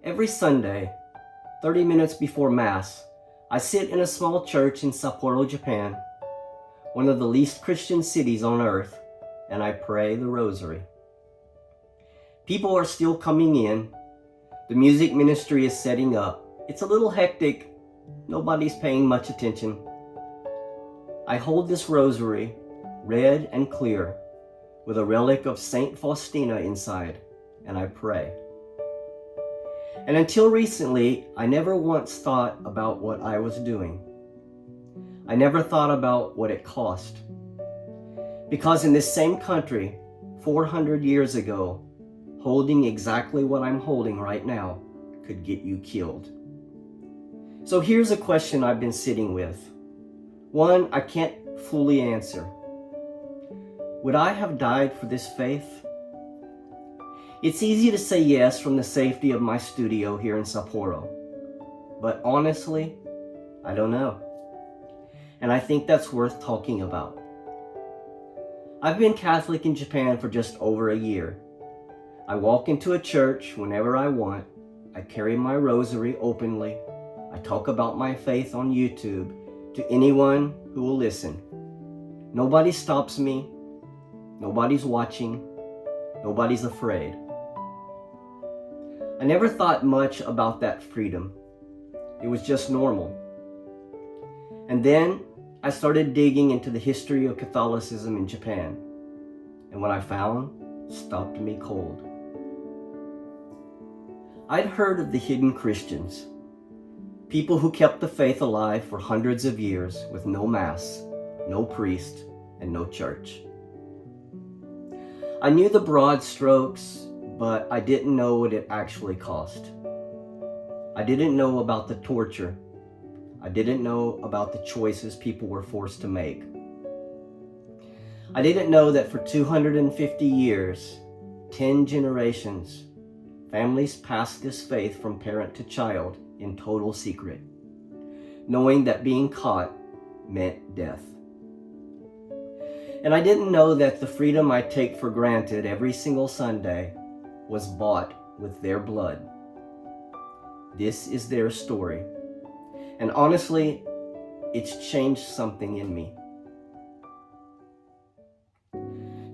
Every Sunday, 30 minutes before Mass, I sit in a small church in Sapporo, Japan, one of the least Christian cities on earth, and I pray the Rosary. People are still coming in. The music ministry is setting up. It's a little hectic. Nobody's paying much attention. I hold this Rosary, red and clear, with a relic of Saint Faustina inside, and I pray. And until recently, I never once thought about what I was doing. I never thought about what it cost. Because in this same country, 400 years ago, holding exactly what I'm holding right now could get you killed. So here's a question I've been sitting with. One I can't fully answer. Would I have died for this faith? It's easy to say yes from the safety of my studio here in Sapporo. But honestly, I don't know. And I think that's worth talking about. I've been Catholic in Japan for just over a year. I walk into a church whenever I want. I carry my rosary openly. I talk about my faith on YouTube to anyone who will listen. Nobody stops me. Nobody's watching. Nobody's afraid. I never thought much about that freedom. It was just normal. And then I started digging into the history of Catholicism in Japan. And what I found stopped me cold. I'd heard of the hidden Christians, people who kept the faith alive for hundreds of years with no mass, no priest, and no church. I knew the broad strokes, but I didn't know what it actually cost. I didn't know about the torture. I didn't know about the choices people were forced to make. I didn't know that for 250 years, 10 generations, families passed this faith from parent to child in total secret, knowing that being caught meant death. And I didn't know that the freedom I take for granted every single Sunday was bought with their blood. This is their story. And honestly, it's changed something in me.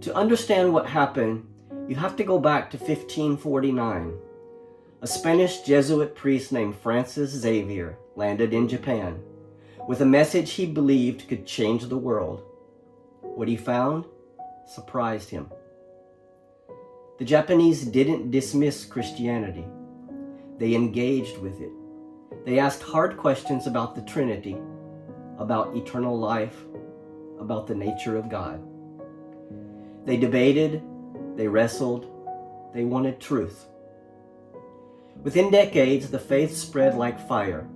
To understand what happened, you have to go back to 1549. A Spanish Jesuit priest named Francis Xavier landed in Japan with a message he believed could change the world. What he found surprised him. The Japanese didn't dismiss Christianity. They engaged with it. They asked hard questions about the Trinity, about eternal life, about the nature of God. They debated, they wrestled, they wanted truth. Within decades, the faith spread like fire.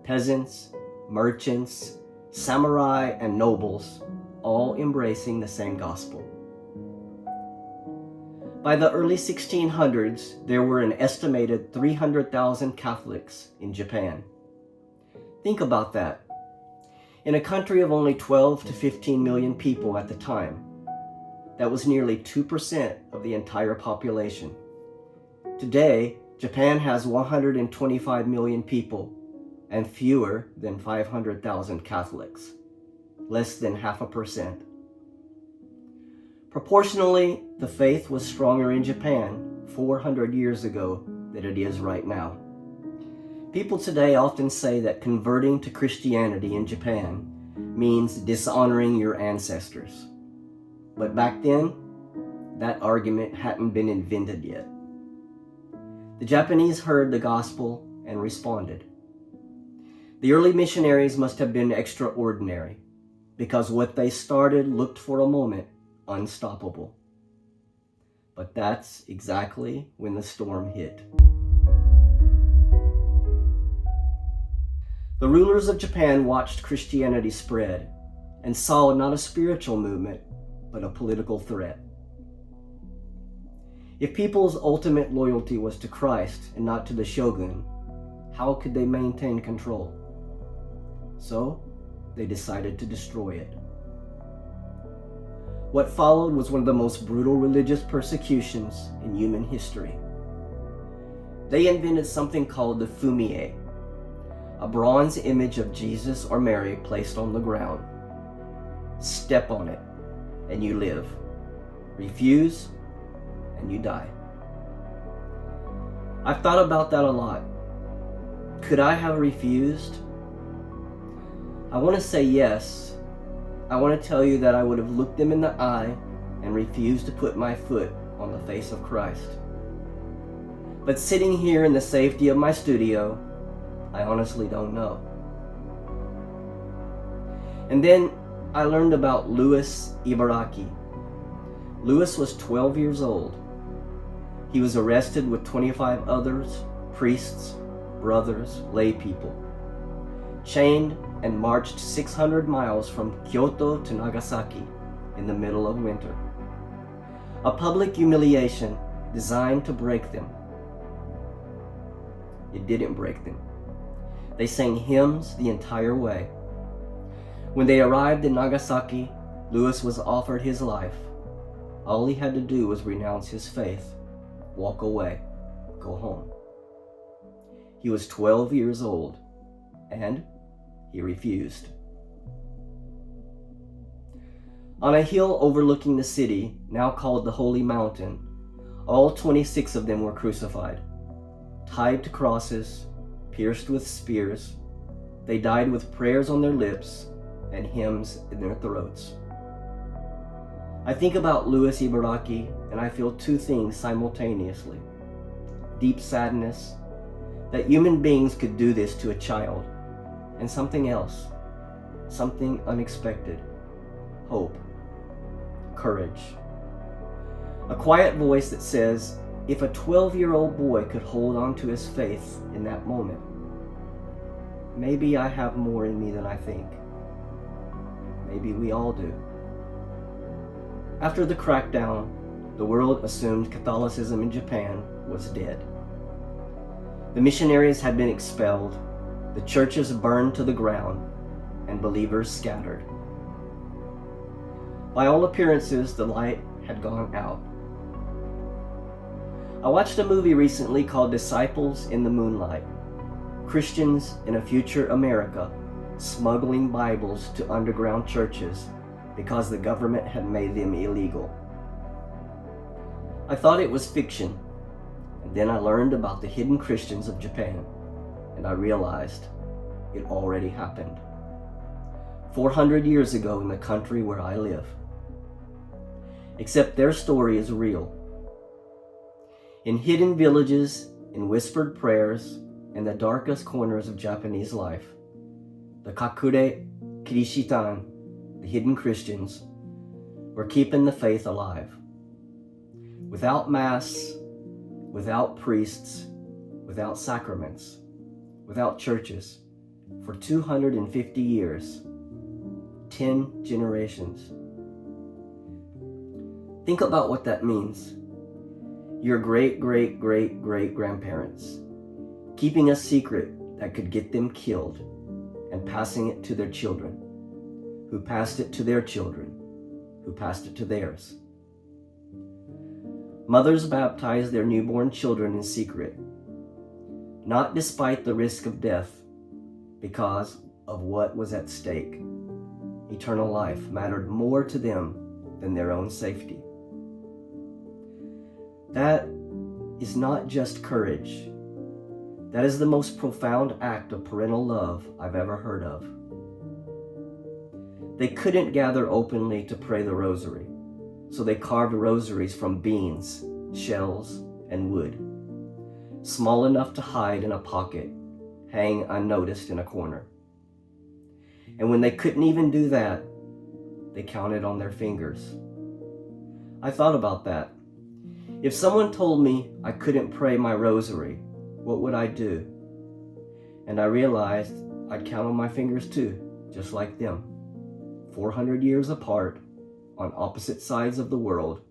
Peasants, merchants, samurai, and nobles, all embracing the same gospel. By the early 1600s, there were an estimated 300,000 Catholics in Japan. Think about that. In a country of only 12 to 15 million people at the time, that was nearly 2% of the entire population. Today, Japan has 125 million people and fewer than 500,000 Catholics, less than 0.5%. Proportionally, the faith was stronger in Japan 400 years ago than it is right now. People today often say that converting to Christianity in Japan means dishonoring your ancestors. But back then, that argument hadn't been invented yet. The Japanese heard the gospel and responded. The early missionaries must have been extraordinary, because what they started looked for a moment unstoppable. But that's exactly when the storm hit. The rulers of Japan watched Christianity spread and saw not a spiritual movement, but a political threat. If people's ultimate loyalty was to Christ and not to the shogun, how could they maintain control? So, they decided to destroy it. What followed was one of the most brutal religious persecutions in human history. They invented something called the Fumie, a bronze image of Jesus or Mary placed on the ground. Step on it, and you live. Refuse, and you die. I've thought about that a lot. Could I have refused? I want to say yes. I want to tell you that I would have looked them in the eye and refused to put my foot on the face of Christ. But sitting here in the safety of my studio, I honestly don't know. And then I learned about Louis Ibaraki. Louis was 12 years old. He was arrested with 25 others, priests, brothers, lay people, chained and marched 600 miles from Kyoto to Nagasaki in the middle of winter. A public humiliation designed to break them. It didn't break them. They sang hymns the entire way. When they arrived in Nagasaki, Louis was offered his life. All he had to do was renounce his faith, walk away, go home. He was 12 years old, and he refused. On a hill overlooking the city, now called the Holy Mountain, all 26 of them were crucified, tied to crosses, pierced with spears. They died with prayers on their lips and hymns in their throats. I think about Louis Ibaraki and I feel two things simultaneously. Deep sadness that human beings could do this to a child, and something else, something unexpected, hope, courage. A quiet voice that says, if a 12-year-old boy could hold on to his faith in that moment, maybe I have more in me than I think. Maybe we all do. After the crackdown, the world assumed Catholicism in Japan was dead. The missionaries had been expelled, the churches burned to the ground, and believers scattered. By all appearances, the light had gone out. I watched a movie recently called Disciples in the Moonlight. Christians in a future America smuggling Bibles to underground churches because the government had made them illegal. I thought it was fiction, and then I learned about the hidden Christians of Japan, and I realized it already happened. 400 years ago in the country where I live. Except their story is real. In hidden villages, in whispered prayers, in the darkest corners of Japanese life, the Kakure Kirishitan, the hidden Christians, were keeping the faith alive. Without mass, without priests, without sacraments, without churches, for 250 years, 10 generations. Think about what that means. Your great-great-great-great-grandparents keeping a secret that could get them killed and passing it to their children, who passed it to their children, who passed it to theirs. Mothers baptized their newborn children in secret, not despite the risk of death, because of what was at stake. Eternal life mattered more to them than their own safety. That is not just courage. That is the most profound act of parental love I've ever heard of. They couldn't gather openly to pray the Rosary, so they carved rosaries from beans, shells, and wood, small enough to hide in a pocket, hang unnoticed in a corner. And when they couldn't even do that, they counted on their fingers. I thought about that. If someone told me I couldn't pray my rosary, what would I do? And I realized I'd count on my fingers too, just like them. 400 years apart, on opposite sides of the world,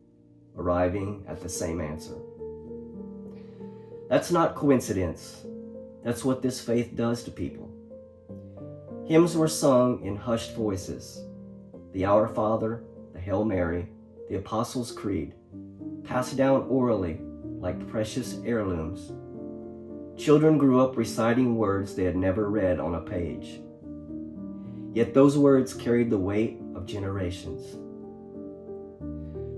arriving at the same answer. That's not coincidence. That's what this faith does to people. Hymns were sung in hushed voices. The Our Father, the Hail Mary, the Apostles' Creed, passed down orally like precious heirlooms. children grew up reciting words they had never read on a page. Yet those words carried the weight of generations.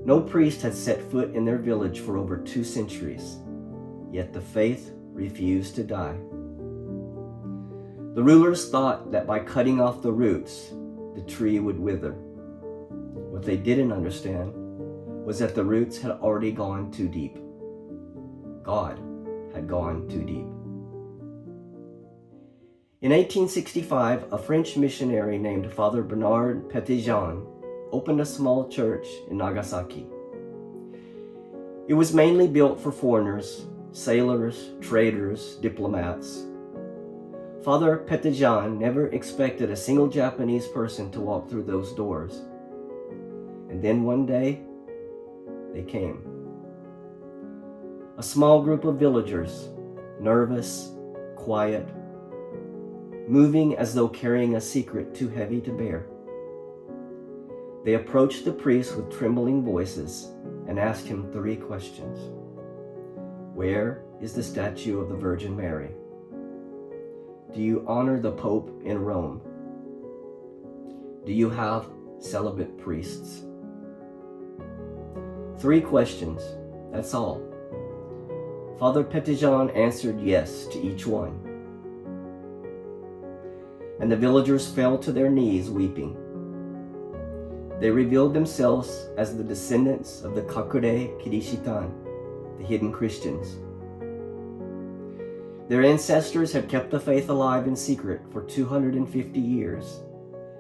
No priest had set foot in their village for over 2 centuries, yet the faith refused to die. The rulers thought that by cutting off the roots, the tree would wither. What they didn't understand was that the roots had already gone too deep. God had gone too deep. In 1865, a French missionary named Father Bernard Petitjean opened a small church in Nagasaki. It was mainly built for foreigners, sailors, traders, diplomats. Father Petitjean never expected a single Japanese person to walk through those doors. And then one day, they came. A small group of villagers, nervous, quiet, moving as though carrying a secret too heavy to bear. They approached the priest with trembling voices and asked him 3 questions. Where is the statue of the Virgin Mary? Do you honor the Pope in Rome? Do you have celibate priests? 3 questions, that's all. Father Petitjean answered yes to each one. And the villagers fell to their knees weeping. They revealed themselves as the descendants of the Kakure Kirishitan, the hidden Christians. Their ancestors had kept the faith alive in secret for 250 years,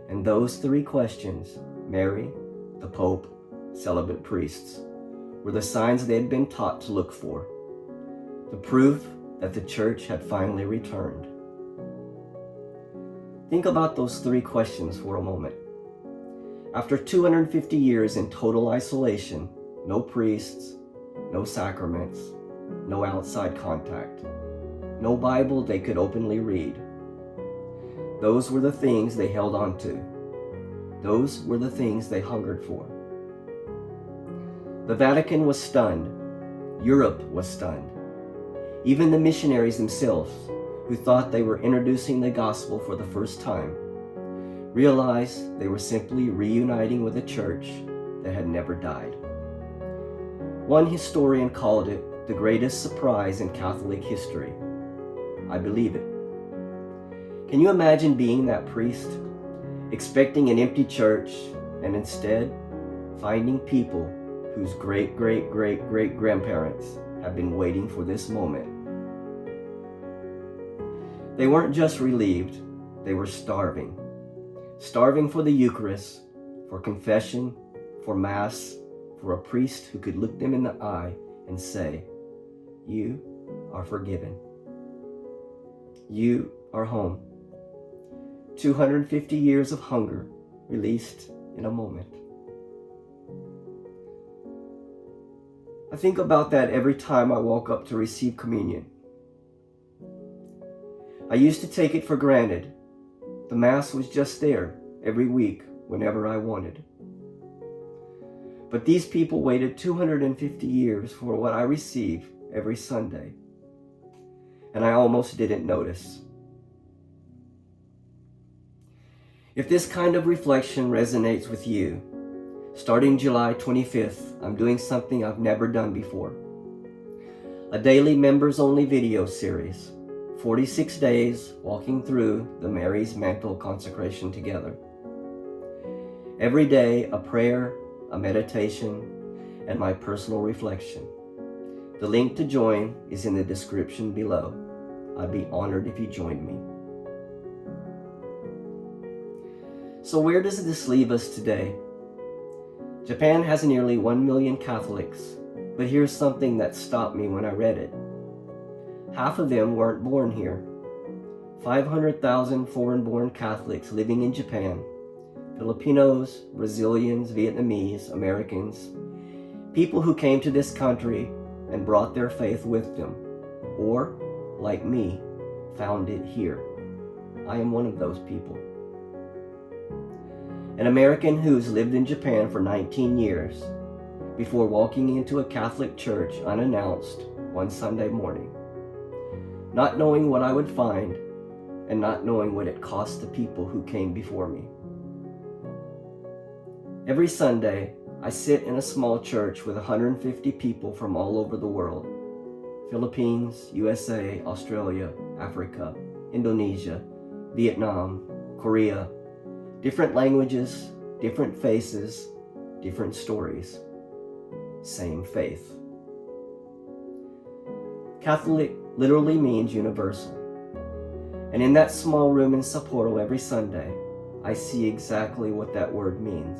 and those 3 questions, Mary, the Pope, celibate priests, were the signs they had been taught to look for, the proof that the church had finally returned. Think about those 3 questions for a moment. After 250 years in total isolation, no priests, no sacraments, no outside contact, no Bible they could openly read. Those were the things they held on to. Those were the things they hungered for. The Vatican was stunned. Europe was stunned. Even the missionaries themselves, who thought they were introducing the gospel for the first time, realized they were simply reuniting with a church that had never died. One historian called it the greatest surprise in Catholic history. I believe it. Can you imagine being that priest, expecting an empty church, and instead finding people whose great-great-great-great-grandparents have been waiting for this moment? They weren't just relieved, they were starving. Starving for the Eucharist, for confession, for Mass, for a priest who could look them in the eye and say, "You are forgiven. You are home." 250 years of hunger released in a moment. I think about that every time I walk up to receive communion. I used to take it for granted. The Mass was just there every week whenever I wanted. But these people waited 250 years for what I receive every Sunday, and I almost didn't notice. If this kind of reflection resonates with you, starting July 25th, I'm doing something I've never done before. A daily members-only video series, 46 days walking through the Mary's Mantle consecration together. Every day, a prayer, a meditation, and my personal reflection. The link to join is in the description below. I'd be honored if you joined me. So where does this leave us today? Japan has nearly 1 million Catholics, but here's something that stopped me when I read it. Half of them weren't born here. 500,000 foreign-born Catholics living in Japan, Filipinos, Brazilians, Vietnamese, Americans, people who came to this country and brought their faith with them, or, like me, found it here. I am one of those people. An American who's lived in Japan for 19 years before walking into a Catholic church unannounced one Sunday morning. not knowing what I would find and not knowing what it cost the people who came before me. Every Sunday, I sit in a small church with 150 people from all over the world: Philippines, USA, Australia, Africa, Indonesia, Vietnam, Korea, different languages, different faces, different stories, same faith. Catholic literally means universal. And in that small room in Sapporo every Sunday, I see exactly what that word means.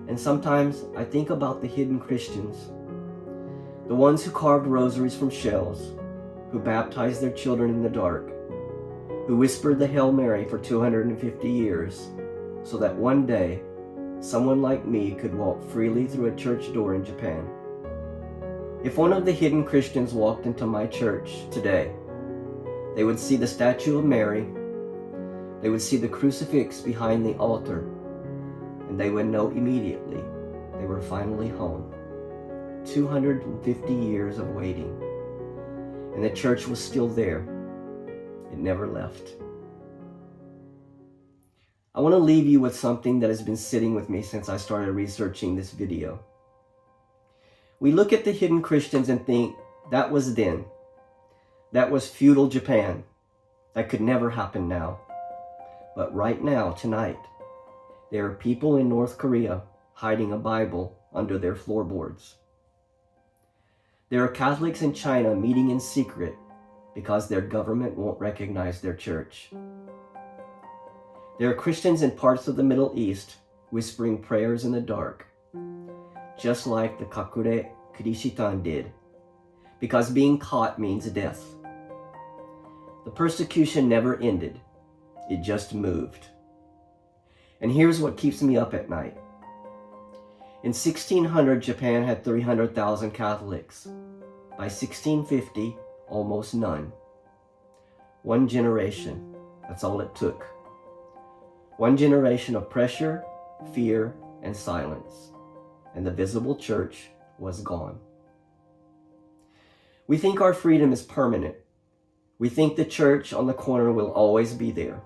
And sometimes I think about the hidden Christians, the ones who carved rosaries from shells, who baptized their children in the dark, who whispered the Hail Mary for 250 years, so that one day someone like me could walk freely through a church door in Japan. If one of the hidden Christians walked into my church today, they would see the statue of Mary, they would see the crucifix behind the altar, and they would know immediately they were finally home. 250 years of waiting, and the church was still there. It never left. I want to leave you with something that has been sitting with me since I started researching this video. We look at the hidden Christians and think, that was then. That was feudal Japan. That could never happen now. But right now, tonight, there are people in North Korea hiding a Bible under their floorboards. There are Catholics in China meeting in secret because their government won't recognize their church. There are Christians in parts of the Middle East whispering prayers in the dark, just like the Kakure Kirishitan did, because being caught means death. The persecution never ended, it just moved. And here's what keeps me up at night. In 1600, Japan had 300,000 Catholics. By 1650, almost none. One generation, that's all it took. One generation of pressure, fear, and silence, and the visible church was gone. We think our freedom is permanent. We think the church on the corner will always be there.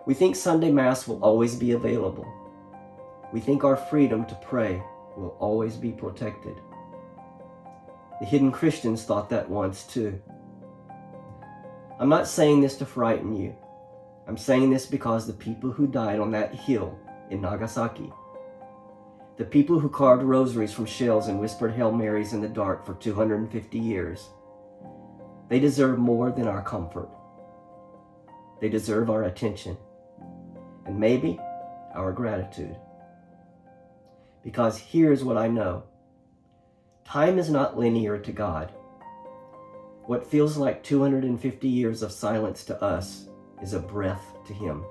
We think Sunday Mass will always be available. We think our freedom to pray will always be protected. The hidden Christians thought that once too. I'm not saying this to frighten you. I'm saying this because the people who died on that hill in Nagasaki, the people who carved rosaries from shells and whispered Hail Marys in the dark for 250 years, they deserve more than our comfort. They deserve our attention, and maybe our gratitude. Because here's what I know. Time is not linear to God. What feels like 250 years of silence to us is a breath to Him.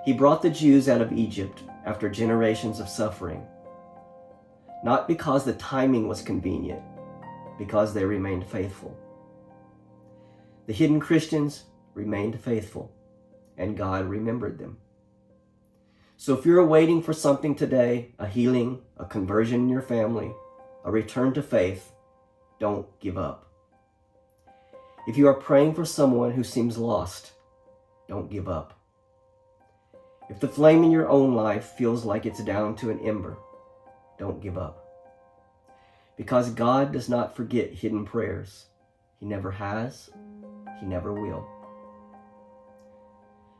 He brought the Jews out of Egypt after generations of suffering, not because the timing was convenient, because they remained faithful. The hidden Christians remained faithful, and God remembered them. So if you're waiting for something today, a healing, a conversion in your family, a return to faith, don't give up. If you are praying for someone who seems lost, don't give up. If the flame in your own life feels like it's down to an ember, don't give up. Because God does not forget hidden prayers. He never has, He never will.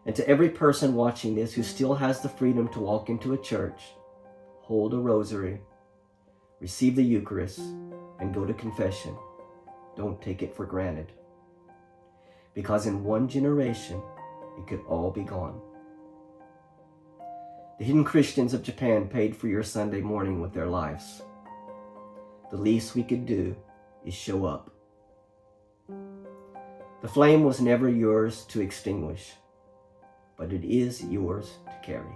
And to every person watching this who still has the freedom to walk into a church, hold a rosary, receive the Eucharist, and go to confession, don't take it for granted. Because in one generation, it could all be gone. The hidden Christians of Japan paid for your Sunday morning with their lives. The least we could do is show up. The flame was never yours to extinguish, but it is yours to carry.